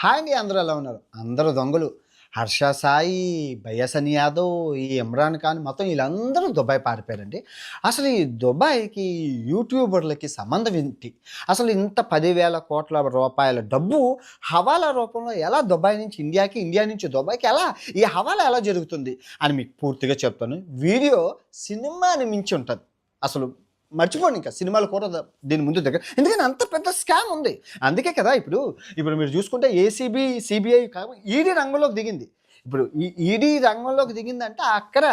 Hi అండి. అందరూ ఎలా ఉన్నారు? అందరూ దొంగలు. హర్ష సాయి, బయ్యాసని యాదవ్, ఈ ఇమ్రాన్ ఖాన్ మొత్తం వీళ్ళందరూ దుబాయ్ పారిపోయారండి. అసలు ఈ దుబాయ్‌కి, యూట్యూబర్లకి సంబంధం ఏంటి? అసలు ఇంత 10,000 కోట్ల రూపాయల డబ్బు హవాలా రూపంలో ఎలా దుబాయ్ నుంచి ఇండియాకి, ఇండియా నుంచి దుబాయ్‌కి ఎలా ఈ హవాలా ఎలా జరుగుతుంది అని మీకు పూర్తిగా చెప్తాను. వీడియో సినిమాని మించి ఉంటది. అసలు మర్చిపోండి, ఇంకా సినిమాలు కూడా దీని ముందు దగ్గర, ఎందుకని అంత పెద్ద స్కామ్ ఉంది. అందుకే కదా ఇప్పుడు మీరు చూసుకుంటే ఏసీబీ, సిబిఐ ఈడీ రంగంలోకి దిగింది. ఇప్పుడు ఈ ఈడీ రంగంలోకి దిగిందంటే అక్కడ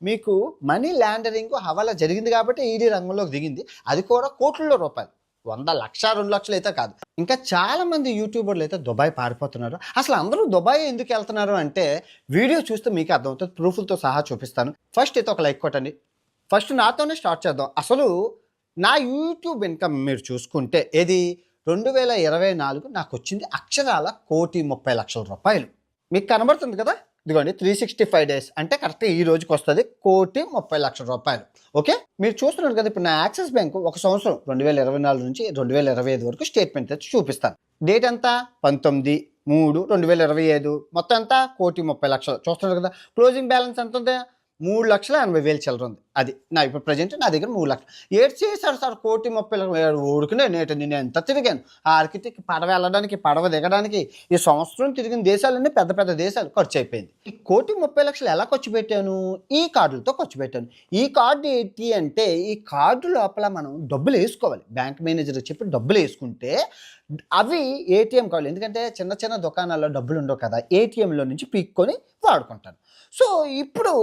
మీకు మనీ లాండరింగ్ హవాలా జరిగింది కాబట్టి ఈడీ రంగంలోకి దిగింది. అది కూడా కోట్లలో రూపాయలు, 100 లక్ష 2 లక్షలు అయితే కాదు. ఇంకా చాలా మంది యూట్యూబర్లు అయితే దుబాయ్ పారిపోతున్నారు. అసలు అందరూ దుబాయ్ ఎందుకు వెళ్తున్నారు అంటే వీడియో చూస్తే మీకు అర్థమవుతుంది. ప్రూఫ్లతో సహా చూపిస్తాను. ఫస్ట్ అయితే ఒక లైక్ కొట్టండి. ఫస్ట్ నాతోనే స్టార్ట్ చేద్దాం. అసలు నా యూట్యూబ్ ఇన్కమ్ మీరు చూసుకుంటే ఏది 2024 నాకు వచ్చింది అక్షరాల 1,30,00,000 రూపాయలు. మీకు కనబడుతుంది కదా, ఇదిగోండి 365 డేస్ అంటే కరెక్ట్ ఈ రోజుకి వస్తుంది 1,30,00,000 రూపాయలు. ఓకే, మీరు చూస్తున్నారు కదా. ఇప్పుడు నా యాక్సిస్ బ్యాంక్ ఒక సంవత్సరం 2024 నుంచి 2025 వరకు స్టేట్మెంట్ తెచ్చి చూపిస్తాను. డేట్ ఎంత 19/3/2025, మొత్తం ఎంత 1,30,00,000 చూస్తున్నారు కదా. క్లోజింగ్ బ్యాలెన్స్ ఎంత ఉంది? 3,80,000 చిల్లర ఉంది. అది నా ఇప్పుడు ప్రజెంట్ నా దగ్గర 3 లక్షలు. ఏడు చేశాడు సార్ 1,30,00,000 ఊరుకునే నేను ఎంత తిరిగాను. ఆ ఆర్కిటెక్ట్ పడవ వెళ్ళడానికి, పడవ దిగడానికి ఈ సంవత్సరం తిరిగిన దేశాలన్నీ పెద్ద పెద్ద దేశాలు ఖర్చు అయిపోయింది. ఈ 1,30,00,000 ఎలా ఖర్చు పెట్టాను? ఈ కార్డులతో ఖర్చు పెట్టాను. ఈ కార్డు ఏంటి అంటే ఈ కార్డు లోపల మనం డబ్బులు వేసుకోవాలి. బ్యాంక్ మేనేజర్ చెప్పి డబ్బులు వేసుకుంటే అవి ఏటీఎం కార్డులు, ఎందుకంటే చిన్న చిన్న దుకాణాల్లో డబ్బులు ఉండవు కదా, ఏటీఎంలో నుంచి పీక్కొని వాడుకుంటాను. సో ఇప్పుడు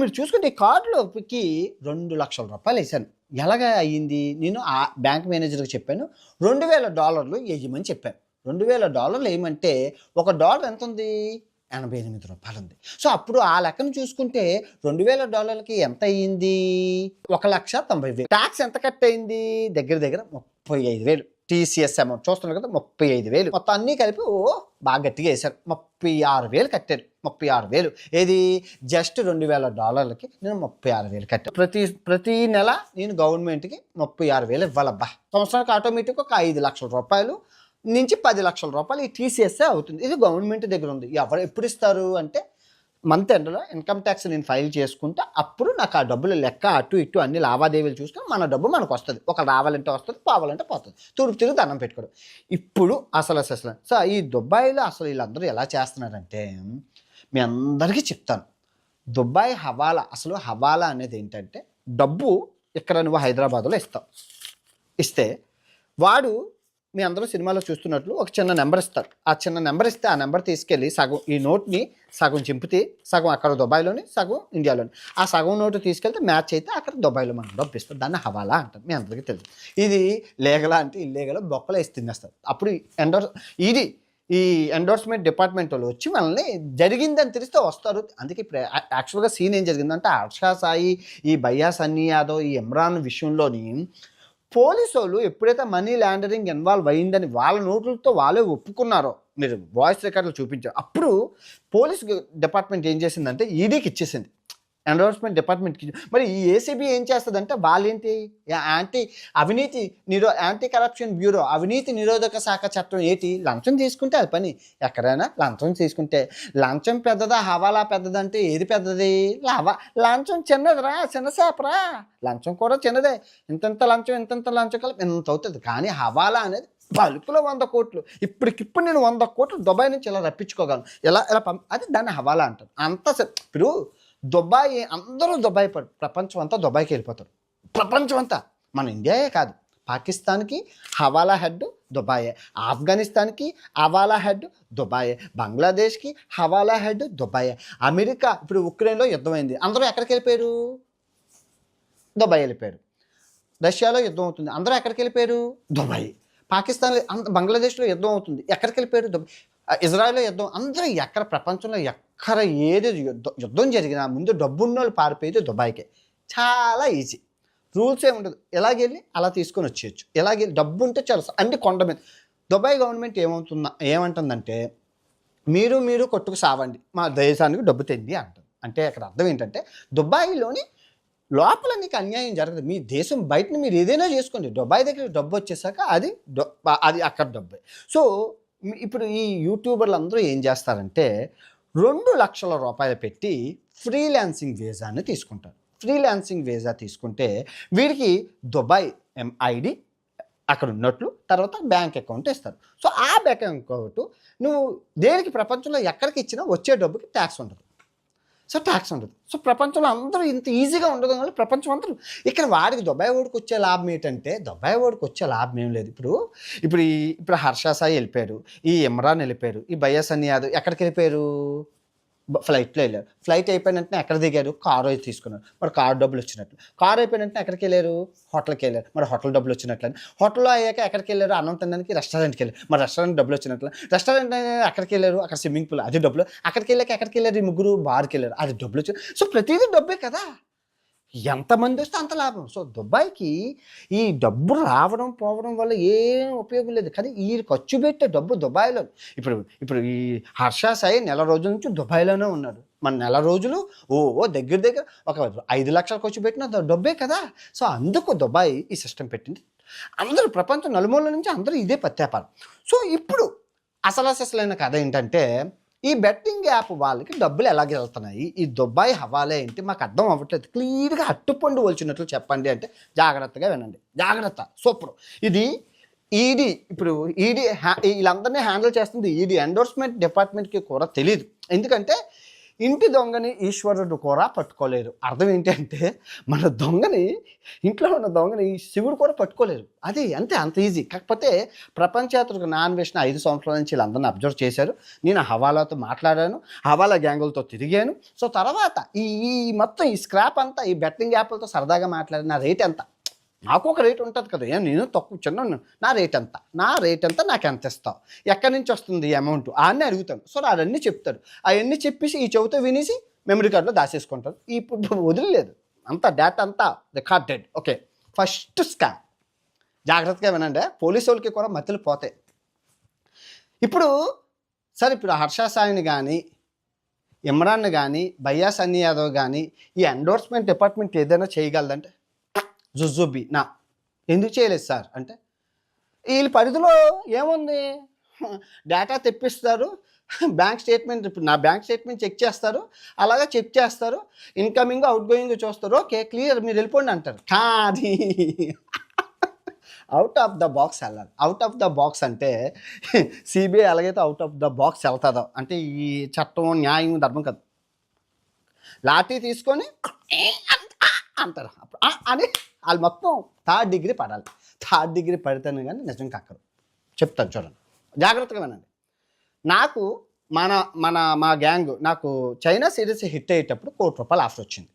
మీరు చూసుకుంటే ఈ కార్డులోకి 2,00,000 రూపాయలు వేసాను. ఎలాగా అయ్యింది? నేను ఆ బ్యాంక్ మేనేజర్కి చెప్పాను, $2,000 వేయమని చెప్పాను. $2,000 వేయమంటే ఒక డాలర్ ఎంత ఉంది? 88 రూపాయలు ఉంది. సో అప్పుడు ఆ లెక్కను చూసుకుంటే $2,000కి ఎంత అయ్యింది? 1,90,000. ట్యాక్స్ ఎంత కట్ అయింది? దగ్గర దగ్గర 35,000. టీసీఎస్ అమౌంట్ చూస్తున్నారు కదా, 35,000. మొత్తం అన్నీ కలిపి బాగా గట్టిగా వేశారు. 36,000 కట్టారు. 36,000 ఏది జస్ట్ $2,000కి నేను 36,000 కట్టాను. ప్రతి నెల నేను గవర్నమెంట్కి 36,000 ఇవ్వాలబ్బా. సంవత్సరానికి ఆటోమేటిక్గా ఒక 5,00,000 రూపాయలు నుంచి 10,00,000 రూపాయలు ఈ టీసీఎస్ఏ అవుతుంది. ఇది గవర్నమెంట్ దగ్గర ఉంది. ఎవరు ఎప్పుడు ఇస్తారు అంటే మంత్ ఎండ్లో ఇన్కమ్ ట్యాక్స్ నేను ఫైల్ చేసుకుంటే అప్పుడు నాకు ఆ డబ్బులు లెక్క అటు ఇటు అన్ని లావాదేవీలు చూసుకొని మన డబ్బు మనకు వస్తుంది. ఒక రావాలంటే వస్తుంది, పోవాలంటే పోతుంది. తిరిగి దండం పెట్టుకోవడం. ఇప్పుడు అసలు సో ఈ దుబాయ్లో అసలు వీళ్ళందరూ ఎలా చేస్తున్నారంటే మీ అందరికీ చెప్తాను. దుబాయ్ హవాలా, అసలు హవాలా అనేది ఏంటంటే డబ్బు ఇక్కడ నువ్వు హైదరాబాద్లో ఇస్తే వాడు మీ అందరూ సినిమాలో చూస్తున్నట్లు ఒక చిన్న నెంబర్ ఇస్తారు. ఆ చిన్న నెంబర్ ఇస్తే ఆ నెంబర్ తీసుకెళ్ళి సగం ఈ నోట్ని సగం చింపితే సగం అక్కడ దుబాయ్లోని, సగం ఇండియాలోని. ఆ సగం నోటు తీసుకెళ్తే మ్యాచ్ అయితే అక్కడ దుబాయ్లో మనం డబ్బు ఇస్తారు. దాన్ని హవాలా అంటారు. మీ అందరికీ తెలుసు. ఇది లీగలా అంటే ఇల్లీగల్, బొక్కలో వేసి తినేస్తారు. అప్పుడు ఈ ఎండోర్స్మెంట్ డిపార్ట్మెంట్ వాళ్ళు వచ్చి మనల్ని జరిగిందని తెలిస్తే వస్తారు. అందుకే ఇప్పుడు యాక్చువల్గా సీన్ ఏం జరిగిందంటే హర్ష సాయి, ఈ బయ్యాసని యాదవ్, ఈ ఇమ్రాన్ విషయంలోని పోలీసు వాళ్ళు ఎప్పుడైతే మనీ లాండరింగ్ ఇన్వాల్వ్ అయ్యిందని వాళ్ళ నోట్లతో వాళ్ళే ఒప్పుకున్నారో, మీరు వాయిస్ రికార్డులు చూపించారు, అప్పుడు పోలీస్ డిపార్ట్మెంట్ ఏం చేసిందంటే ఈడీకి ఇచ్చేసింది, ఎన్ఫోర్స్మెంట్ డిపార్ట్మెంట్కి. మరి ఈ ఏసీబీ ఏం చేస్తుందంటే వాళ్ళేంటి యాంటీ కరప్షన్ బ్యూరో, అవినీతి నిరోధక శాఖ చట్టం ఏంటి? లంచం తీసుకుంటే అది పని. ఎక్కడైనా లంచం తీసుకుంటే లంచం పెద్దదా హవాలా పెద్దదంటే ఏది పెద్దది? లంచం చిన్నదిరా, చిన్న చేపరా. లంచం కూడా చిన్నదే. ఇంతంత లంచం కలిపి ఇంత అవుతుంది. కానీ హవాలా అనేది బల్క్లో 100 కోట్లు. ఇప్పటికిప్పుడు నేను 100 కోట్లు దుబాయ్ నుంచి ఇలా రప్పించుకోగలను. అది దాన్ని హవాలా అంటారు. ఇప్పుడు దుబాయ్, అందరూ దుబాయ్, ప్రపంచం అంతా దుబాయ్కి వెళ్ళిపోతారు. ప్రపంచం అంతా, మన ఇండియాయే కాదు. పాకిస్తాన్కి హవాలా హెడ్ దుబాయే, ఆఫ్ఘనిస్తాన్కి హవాలా హెడ్ దుబాయే, బంగ్లాదేశ్కి హవాలా హెడ్ దుబాయే, అమెరికా ఇప్పుడు ఉక్రెయిన్లో యుద్ధం అయింది, అందరూ ఎక్కడికి వెళ్ళిపోయారు? దుబాయ్ వెళ్ళిపోయారు. రష్యాలో యుద్ధం అవుతుంది, అందరూ ఎక్కడికి వెళ్ళిపోయారు? దుబాయ్. పాకిస్తాన్లో, బంగ్లాదేశ్లో యుద్ధం అవుతుంది, ఎక్కడికి వెళ్ళిపోయారు? దుబాయ్. ఇజ్రాయెల్లో యుద్ధం, అందరూ ఎక్కడ ప్రపంచంలో ఎక్కడ ఏది యుద్ధం జరిగినా ముందు డబ్బున్న వాళ్ళు పారిపోయేది దుబాయ్కే. చాలా ఈజీ, రూల్స్ ఏమి ఉండదు. ఎలాగెళ్ళి అలా తీసుకొని వచ్చేయచ్చు. ఎలాగెళ్ళి డబ్బు ఉంటే చాలా అన్ని కొండ మీద. దుబాయ్ గవర్నమెంట్ ఏమంటుందంటే మీరు కొట్టుకు సావండి, మా దేశానికి డబ్బు తెండి అంటుంది. అంటే అక్కడ అర్థం ఏంటంటే దుబాయ్లోని లోపల నీకు అన్యాయం జరగదు. మీ దేశం బయటని మీరు ఏదైనా చేసుకోండి, దుబాయ్ దగ్గర డబ్బు వచ్చేసాక అది అక్కడ డబ్బే. సో ఇప్పుడు ఈ యూట్యూబర్లు అందరూ ఏం చేస్తారంటే 2,00,000 రూపాయలు పెట్టి ఫ్రీలాన్సింగ్ వీసాని తీసుకుంటారు. ఫ్రీలాన్సింగ్ వీసా తీసుకుంటే వీడికి దుబాయ్ ఐడి అక్కడ ఉన్నట్లు, తర్వాత బ్యాంక్ అకౌంట్ ఇస్తారు. సో ఆ బ్యాంక్ అకౌంట్ నువ్వు దేనికి ప్రపంచంలో ఎక్కడికి ఇచ్చినా వచ్చే డబ్బుకి ట్యాక్స్ ఉండదు. సో ప్రపంచంలో అందరూ ఇంత ఈజీగా ఉండదు వల్ల ప్రపంచం అందరూ ఇక్కడ వాడికి దుబాయ్ ఓడికి వచ్చే లాభం ఏంటంటే దుబాయ్ ఓడికి వచ్చే లాభం ఏం లేదు. ఇప్పుడు హర్ష సాయి వెళ్ళిపోయారు, ఈ ఇమ్రాన్ వెళ్ళిపోయారు, ఈ బయ్యస్ అని యాదవ్ ఎక్కడికి వెళ్ళిపోయారు? ఫ్లైట్లో వెళ్ళారు. ఫ్లైట్ అయిపోయిన వెంటనే ఎక్కడ దిగారు? కారు అయితే తీసుకున్నారు. మరి కారు డబ్బులు వచ్చినట్లు. కారు అయిపోయిన వెంటనే ఎక్కడికి వెళ్ళారు? హోటల్కి వెళ్ళారు. మరి హోటల్ డబ్బులు వచ్చినట్లు. హోటల్లో అయ్యాక ఎక్కడికి వెళ్ళారు? అన్నం తినడానికి రెస్టారెంట్కి వెళ్ళారు. మరి రెస్టారెంట్ డబ్బులు వచ్చినట్లు. రెస్టారెంట్ ఎక్కడికి వెళ్ళారు? అక్కడ స్విమ్మింగ్ పూల్, అది డబ్బులు. అక్కడికి వెళ్ళాక ఎక్కడికి వెళ్ళారు? ఈ ముగ్గురు బార్కి వెళ్ళారు, అది డబ్బులు వచ్చి. సో ప్రతిదీ డబ్బే కదా, ఎంతమంది వస్తే అంత లాభం. సో దుబాయ్కి ఈ డబ్బు రావడం పోవడం వల్ల ఏం ఉపయోగం లేదు. కానీ ఈ ఖర్చు పెట్టే డబ్బు దుబాయ్లో. ఇప్పుడు ఈ హర్ష సాయి నెల రోజుల నుంచి దుబాయ్లోనే ఉన్నాడు. మన నెల రోజులు దగ్గర ఒక 5 లక్షలు ఖర్చు పెట్టిన డబ్బే కదా. సో అందుకు దుబాయ్ ఈ సిస్టమ్ పెట్టింది. అందరూ ప్రపంచం నలుమూల నుంచి అందరూ ఇదే పత్యాపారం. సో ఇప్పుడు అసలైన కథ ఏంటంటే ఈ బెట్టింగ్ యాప్ వాళ్ళకి డబ్బులు ఎలాగ వెళ్తున్నాయి, ఈ దుబాయ్ హవాలే ఏంటి మాకు అర్థం అవ్వట్లేదు. క్లియర్గా అట్టుపండు వలిచినట్లు చెప్పండి అంటే జాగ్రత్తగా వినండి. జాగ్రత్త, సూపర్. ఇది ఈడీ వీళ్ళందరినీ హ్యాండిల్ చేస్తుంది ఈడీ. ఎండోర్స్మెంట్ డిపార్ట్మెంట్కి కూడా తెలియదు. ఎందుకంటే ఇంటి దొంగని ఈశ్వరుడు కూడా పట్టుకోలేరు. అర్థం ఏంటంటే మన దొంగని, ఇంట్లో ఉన్న దొంగని శివుడు కూడా పట్టుకోలేరు. అది అంత ఈజీ. కాకపోతే ప్రపంచయాత్రకు నా అన్వేషణ 5 సంవత్సరాల నుంచి వీళ్ళందరినీ అబ్జర్వ్ చేశారు. నేను హవాలాతో మాట్లాడాను, హవాలా గ్యాంగులతో తిరిగాను. సో తర్వాత ఈ మొత్తం ఈ స్క్రాప్ అంతా ఈ బెట్టింగ్ యాప్లతో సరదాగా మాట్లాడిన నా రేట్ ఎంత, నాకు ఒక రేట్ ఉంటుంది కదా, నేను తక్కువ చిన్న నా రేట్ ఎంత నాకు ఎంత ఇస్తావు, ఎక్కడి నుంచి వస్తుంది అమౌంట్ అన్నీ అడుగుతాను. సో అవన్నీ చెప్తారు. అవన్నీ చెప్పేసి ఈ చెవితో వినేసి మెమరీ కార్డులో దాచేసుకుంటారు. ఇప్పుడు వదిలేదు, అంతా డేటా అంతా రికార్డెడ్. Okay, first scam. జాగ్రత్తగా వినండి, పోలీసు వాళ్ళకి కూడా మతులు పోతాయి. ఇప్పుడు హర్ష సాయిని కానీ, ఇమ్రాన్ కానీ, బయ్యా సన్నీ యాదవ్ కానీ ఈ ఎండోర్స్మెంట్ డిపార్ట్మెంట్ ఏదైనా చేయగలదంటే జుజుబి నా ఎందుకు చేయలేదు సార్ అంటే వీళ్ళ పరిధిలో ఏముంది? డేటా తెప్పిస్తారు, బ్యాంక్ స్టేట్మెంట్, ఇప్పుడు నా బ్యాంక్ స్టేట్మెంట్ చెక్ చేస్తారు, అలాగే చెక్ చేస్తారు, ఇన్కమింగ్ అవుట్ గోయింగ్ చూస్తారు, ఓకే క్లియర్ మీరు వెళ్ళిపోండి అంటారు. కానీ అవుట్ ఆఫ్ ద బాక్స్ వెళ్ళాలి. అవుట్ ఆఫ్ ద బాక్స్ అంటే సిబిఐ ఎలాగైతే అవుట్ ఆఫ్ ద బాక్స్ వెళ్తుందో, అంటే ఈ చట్టం న్యాయం ధర్మం కదా, లాఠీ తీసుకొని అంటారు అని వాళ్ళు మొత్తం 3rd డిగ్రీ పడాలి. 3rd డిగ్రీ పడితేనే కానీ నిజం కక్కరు. చెప్తాను చూడండి, జాగ్రత్తగా వినండి. నాకు మా గ్యాంగ్ నాకు చైనా సిరీస్ హిట్ అయ్యేటప్పుడు ₹1,00,00,000 ఆఫర్ వచ్చింది.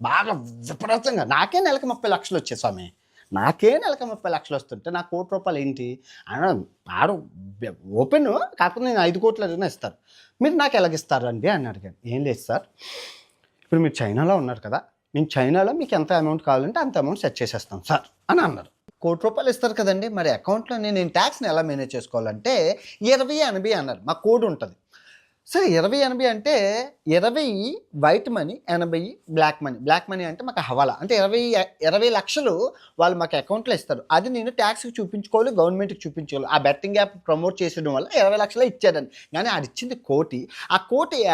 బాగా విపరీతంగా. నాకే నెలకి 30 లక్షలు వచ్చాయి స్వామి. నాకే నెలకి 30 లక్షలు వస్తుంటే నాకు ₹1,00,00,000 ఏంటి ఆడు ఓపెన్. కాకపోతే నేను 5 కోట్లు అడిగినా ఇస్తారు. మీరు నాకు ఎలాగిస్తారు అండి అని అడిగాను. ఏం లేదు సార్, ఇప్పుడు మీరు చైనాలో ఉన్నారు కదా, నేను చైనాలో మీకు ఎంత అమౌంట్ కావాలంటే అంత అమౌంట్ సెట్ చేసేస్తాం సార్ అని అన్నారు. ₹1,00,00,000 ఇస్తారు కదండి, మరి అకౌంట్లో నేను ట్యాక్స్ని ఎలా మేనేజ్ చేసుకోవాలంటే 20/80 అన్నారు. మా కోడ్ ఉంటుంది. సరే 20/80 అంటే 20 white money, 80 black money. Black money అంటే మాకు హవాలా అంటే 20 లక్షలు వాళ్ళు మాకు అకౌంట్లో ఇస్తారు. అది నేను ట్యాక్స్కి చూపించుకోవాలి, గవర్నమెంట్కి చూపించుకోవాలి. ఆ బెట్టింగ్ యాప్ ప్రమోట్ చేసడం వల్ల 20 లక్షలు ఇచ్చారని. కానీ అది ఇచ్చింది 1,00,00,000. ఆ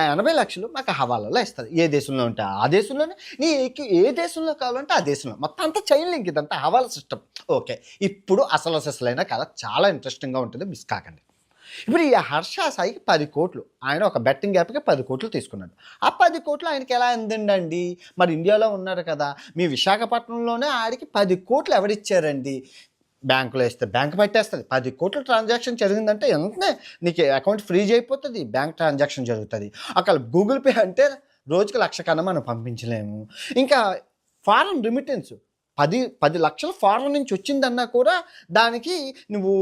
80 లక్షలు మాకు హవాలాలో ఇస్తారు. ఏ దేశంలో ఉంటే ఆ దేశంలోనే, నీకు ఏ దేశంలో కావాలంటే ఆ దేశంలో. మొత్తం అంతా చైన్ లింక్, ఇదంతా హవాలా సిస్టమ్. ఓకే, ఇప్పుడు అసలైన కథ చాలా ఇంట్రెస్టింగ్గా ఉంటుంది, మిస్ కాకండి. ఇప్పుడు ఈ హర్ష సాయికి 10 కోట్లు, ఆయన ఒక బెట్టింగ్ యాప్కి 10 కోట్లు తీసుకున్నాడు. ఆ 10 కోట్లు ఆయనకి ఎలా అందండి? మరి ఇండియాలో ఉన్నారు కదా, మీ విశాఖపట్నంలోనే ఆడికి 10 కోట్లు ఎవరిచ్చారండి? బ్యాంకులో వేస్తే బ్యాంక్ పట్టేస్తుంది. 10 కోట్ల ట్రాన్సాక్షన్ జరిగిందంటే వెంటనే నీకు అకౌంట్ ఫ్రీజ్ అయిపోతుంది, బ్యాంక్ ట్రాన్సాక్షన్ జరుగుతుంది. అక్కడ గూగుల్ పే అంటే రోజుకి 1,00,000 కన్నా మనం పంపించలేము. ఇంకా ఫారెన్ రెమిటెన్స్ 10 లక్షల ఫారెన్ నుంచి వచ్చిందన్నా కూడా దానికి నువ్వు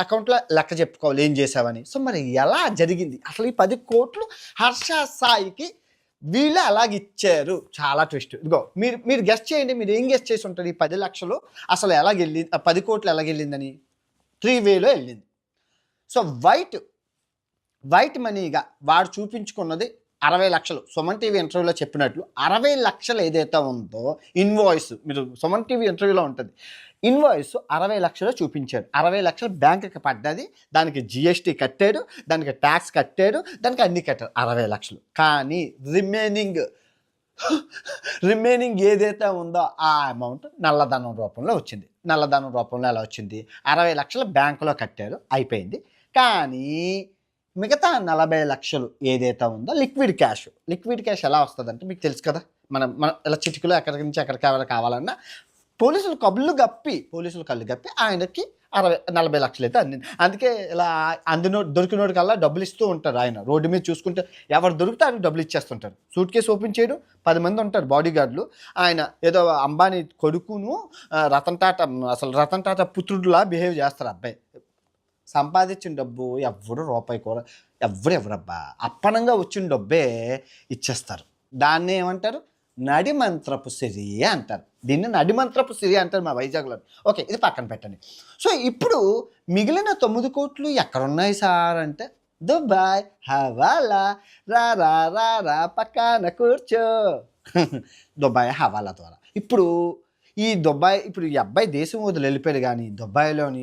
అకౌంట్లో లెక్క చెప్పుకోవాలి ఏం చేసావని. సో మరి ఎలా జరిగింది అసలు ఈ 10 కోట్లు హర్ష సాయికి వీళ్ళు అలాగిచ్చారు? చాలా ట్విస్ట్. ఇదిగో మీరు గెస్ట్ చేయండి, మీరు ఏం గెస్ట్ చేసి ఉంటారు? ఈ 10 లక్షలు అసలు ఎలాగెళ్ళింది, 10 కోట్లు ఎలాగెళ్ళిందని 3 వేలో వెళ్ళింది. సో వైట్ మనీగా వాడు చూపించుకున్నది 60 లక్షలు సుమన్ టీవీ ఇంటర్వ్యూలో చెప్పినట్లు 60 లక్షలు ఏదైతే ఉందో ఇన్వాయిస్, మీరు సుమన్ టీవీ ఇంటర్వ్యూలో ఉంటుంది, ఇన్వాయిస్ 60 లక్షలు చూపించాడు. 60 లక్షలు బ్యాంకుకి పడ్డది, దానికి జిఎస్టీ కట్టాడు, దానికి ట్యాక్స్ కట్టాడు, దానికి అన్ని కట్టాడు 60 లక్షలు. కానీ రిమైనింగ్ ఏదైతే ఉందో ఆ అమౌంట్ నల్లధనం రూపంలో వచ్చింది. నల్లధనం రూపంలో ఎలా వచ్చింది? 60 లక్షలు బ్యాంకులో కట్టారు, అయిపోయింది. కానీ మిగతా 40 లక్షలు ఏదైతే ఉందో లిక్విడ్ క్యాష్ ఎలా వస్తుందంటే మీకు తెలుసు కదా, మనం ఇలా చిటికలో ఎక్కడి నుంచి ఎక్కడికి ఎవరు కావాలన్నా పోలీసులు కళ్ళు గప్పి ఆయనకి 40 లక్షలు అయితే అందింది. అందుకే ఇలా దొరికినోడికల్లా డబ్బులు ఇస్తూ ఉంటారు. ఆయన రోడ్డు మీద చూసుకుంటే ఎవరు దొరికితే ఆయన డబ్బులు ఇచ్చేస్తుంటారు. సూట్ కేసు ఓపెన్ చేయడం 10 మంది ఉంటారు బాడీ గార్డులు. ఆయన ఏదో అంబానీ కొడుకును రతన్ టాటా పుత్రుడులా బిహేవ్ చేస్తారు. అబ్బాయి సంపాదించిన డబ్బు రూపాయి కూడా ఎవరబ్బా అప్పనంగా వచ్చిన డబ్బే ఇచ్చేస్తారు. దాన్ని ఏమంటారు? నడిమంత్రపు సిరి అంటారు. దీన్ని నడిమంత్రపు సిరి అంటారు మా వైజాగ్లో. ఓకే, ఇది పక్కన పెట్టండి. సో ఇప్పుడు మిగిలిన 9 కోట్లు ఎక్కడున్నాయి సార్ అంటే, దుబాయ్ హవాలా, రా రా రా రా పక్కన కూర్చో. దుబాయ్ హవాలా ద్వారా ఇప్పుడు ఈ అబ్బాయి దేశం వదిలి వెళ్ళిపోయాడు. కానీ దుబాయ్లోని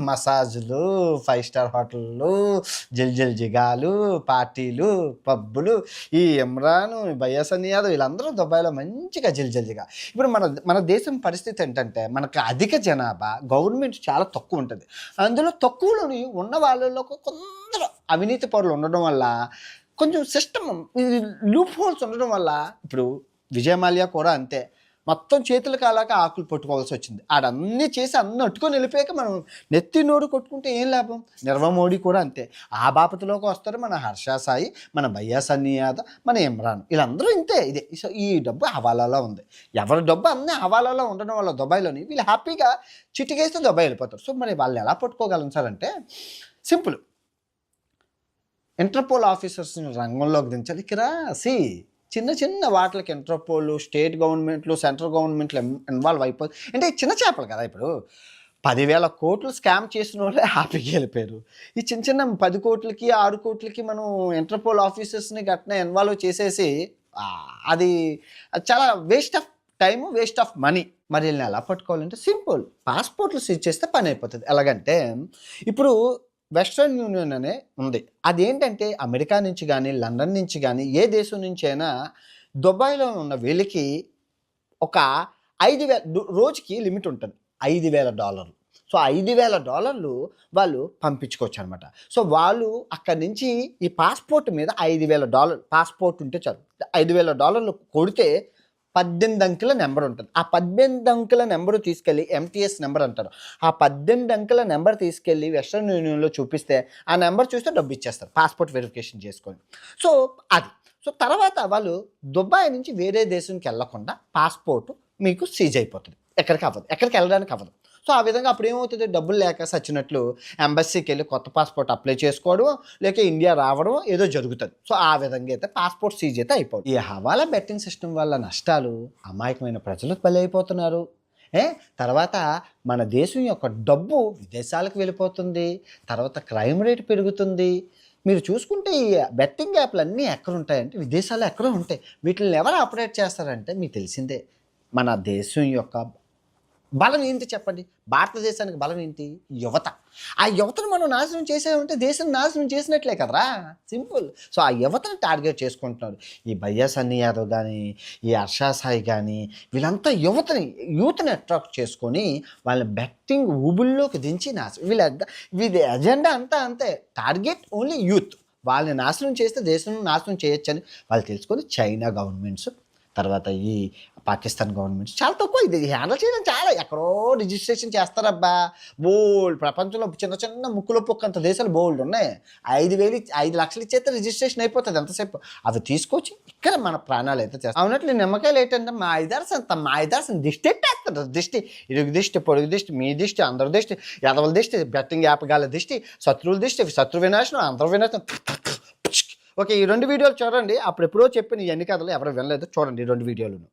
మసాజులు, 5 స్టార్ హోటళ్ళు, జల్ జిగాలు, పార్టీలు, పబ్బులు, ఈ ఇమ్రాన్, బయాసన్ యాదవ్ వీళ్ళందరూ దుబాయ్లో మంచిగా జిగా. ఇప్పుడు మన దేశం పరిస్థితి ఏంటంటే, మనకు అధిక జనాభా, గవర్నమెంట్ చాలా తక్కువ ఉంటుంది. అందులో తక్కువలోని ఉన్న వాళ్ళలో కొందరు అవినీతి పరులు ఉండడం వల్ల, కొంచెం సిస్టమ్ లూప్ హోల్స్ ఉండడం వల్ల, ఇప్పుడు విజయ్ మాల్యా కూడా అంతే, మొత్తం చేతులు కాలాక ఆకులు పట్టుకోవాల్సి వచ్చింది. ఆడన్నీ చేసి అన్నీ అట్టుకొని వెళ్ళిపోయాక మనం నెత్తి నోడు కొట్టుకుంటే ఏం లాభం? నిర్వ మోడీ కూడా అంతే. ఆ బాపతిలోకి వస్తారు మన హర్ష సాయి, మన బయ్యాసన్ యాదవ్, మన ఇమ్రాన్, వీళ్ళందరూ ఇంతే. ఇదే ఈ డబ్బు హవాలాలో ఉంది. ఎవరి డబ్బు అన్నీ హవాలాలో ఉండడం వల్ల దుబాయ్లోని వీళ్ళు హ్యాపీగా చిటికేస్తే దుబాయ్ వెళ్ళిపోతారు. సో మరి వాళ్ళు ఎలా పట్టుకోగలం సార్ అంటే సింపుల్, ఇంటర్పోల్ ఆఫీసర్స్ని రంగంలోకి దించాలి. ఇక్కడ చిన్న వాటికి ఇంటర్పోల్, స్టేట్ గవర్నమెంట్లు, సెంట్రల్ గవర్నమెంట్లు ఇన్వాల్వ్ అయిపోయి, అంటే చిన్న చేపలు కదా. ఇప్పుడు 10,000 కోట్లు స్కామ్ చేసిన వాళ్ళే హ్యాపీగా వెళ్ళిపోయారు. ఈ చిన్న 10 కోట్లకి 6 కోట్లకి మనం ఇంటర్పోల్ ఆఫీసర్స్ని గట్టిన ఇన్వాల్వ్ చేసేసి అది చాలా waste of time, waste of money. మరి వీళ్ళని ఎలా పట్టుకోవాలంటే సింపుల్, పాస్పోర్ట్లు సీజ్ చేస్తే పని అయిపోతుంది. ఎలాగంటే ఇప్పుడు వెస్ట్రన్ యూనియన్ అనే ఉంది. అదేంటంటే అమెరికా నుంచి కానీ, లండన్ నుంచి కానీ, ఏ దేశం నుంచి అయినా దుబాయ్లో ఉన్న వీళ్ళకి ఒక 5,000 రోజుకి లిమిట్ ఉంటుంది, $5,000. సో $5,000 వాళ్ళు పంపించుకోవచ్చు అనమాట. సో వాళ్ళు అక్కడి నుంచి ఈ పాస్పోర్ట్ మీద $5,000 పాస్పోర్ట్ ఉంటే చాలు. $5,000 కొడితే 18 అంకెల నెంబర్ ఉంటుంది. ఆ 18 అంకెల నెంబరు తీసుకెళ్ళి ఎంటీఎస్ నెంబర్ అంటారు. ఆ 18 అంకెల నెంబర్ తీసుకెళ్ళి వెస్ట్రన్ యూనియన్లో చూపిస్తే ఆ నెంబర్ చూస్తే డబ్బు ఇచ్చేస్తారు పాస్పోర్ట్ వెరిఫికేషన్ చేసుకొని. సో తర్వాత వాళ్ళు దుబాయ్ నుంచి వేరే దేశంకి వెళ్ళకుండా పాస్పోర్ట్ మీకు సీజ్ అయిపోతుంది. ఎక్కడికి వెళ్ళడానికి అవ్వదు. సో ఆ విధంగా అప్పుడు ఏమవుతుంది, డబ్బులు లేక సచ్చినట్లు ఎంబసీకి వెళ్ళి కొత్త పాస్పోర్ట్ అప్లై చేసుకోవడం, లేక ఇండియా రావడం ఏదో జరుగుతుంది. సో ఆ విధంగా అయితే పాస్పోర్ట్ సీజ్ అయితే అయిపోతుంది. ఈ హవాలా బెట్టింగ్ సిస్టమ్ వల్ల నష్టాలు, అమాయకమైన ప్రజలు బలైపోతున్నారు. తర్వాత మన దేశం యొక్క డబ్బు విదేశాలకు వెళ్ళిపోతుంది. తర్వాత క్రైమ్ రేట్ పెరుగుతుంది. మీరు చూసుకుంటే ఈ బెట్టింగ్ యాప్లు అన్నీ ఎక్కడ ఉంటాయంటే విదేశాల్లో ఎక్కడో ఉంటాయి. వీటిని ఎవరు ఆపరేట్ చేస్తారంటే మీకు తెలిసిందే, మన దేశం యొక్క బలం ఏంటి చెప్పండి? భారతదేశానికి బలం ఏంటి? యువత. ఆ యువతను మనం నాశనం చేసామంటే దేశం నాశనం చేసినట్లే కదరా, సింపుల్. సో ఆ యువతను టార్గెట్ చేసుకుంటున్నారు. ఈ బయ్యాసన్ యాదవ్ కానీ, ఈ హర్ష సాయి కానీ, వీళ్ళంతా యూత్ని అట్రాక్ట్ చేసుకొని వాళ్ళని బెట్టింగ్ ఊబుల్లోకి దించి వీళ్ళ ఎజెండా అంతా అంతే, టార్గెట్ ఓన్లీ యూత్. వాళ్ళని నాశనం చేస్తే దేశం నాశనం చేయొచ్చని వాళ్ళు తెలుసుకొని చైనా గవర్నమెంట్స్, తర్వాత ఈ పాకిస్తాన్ గవర్నమెంట్స్ చాలా తక్కువ ఇది హ్యాండిల్ చేయడం. చాలా ఎక్కడో రిజిస్ట్రేషన్ చేస్తారబ్బా. ప్రపంచంలో చిన్న ముక్కులో పొక్కంత దేశాలు బోల్డ్ ఉన్నాయి. 5 లక్షలు ఇచ్చేస్తే రిజిస్ట్రేషన్ అయిపోతుంది ఎంతసేపు. అవి తీసుకొచ్చి ఇక్కడ మన ప్రాణాలు అయితే చేస్తాం. అవునట్లు నిమ్మకాయలు ఏంటంటే మా ఐదార్సన్ దిష్టి ఎట్టేస్తారు. దిష్టి, ఇరుగు దిష్టి, పొడుగు దిష్టి, మీ దిష్టి, అందరి దిష్టి, ఎదవల దిష్టి, బెట్టింగ్ యాప్ గాల దిష్టి, శత్రువుల దిష్టి, శత్రు వినాశనం, అందరూ వినాశనం. ఓకే, ఈ 2 వీడియోలు చూడండి. అప్పుడు ఎప్పుడో చెప్పిన ఈ ఎన్ని కథలు ఎవరు వినలేదు, చూడండి ఈ 2 వీడియోలను.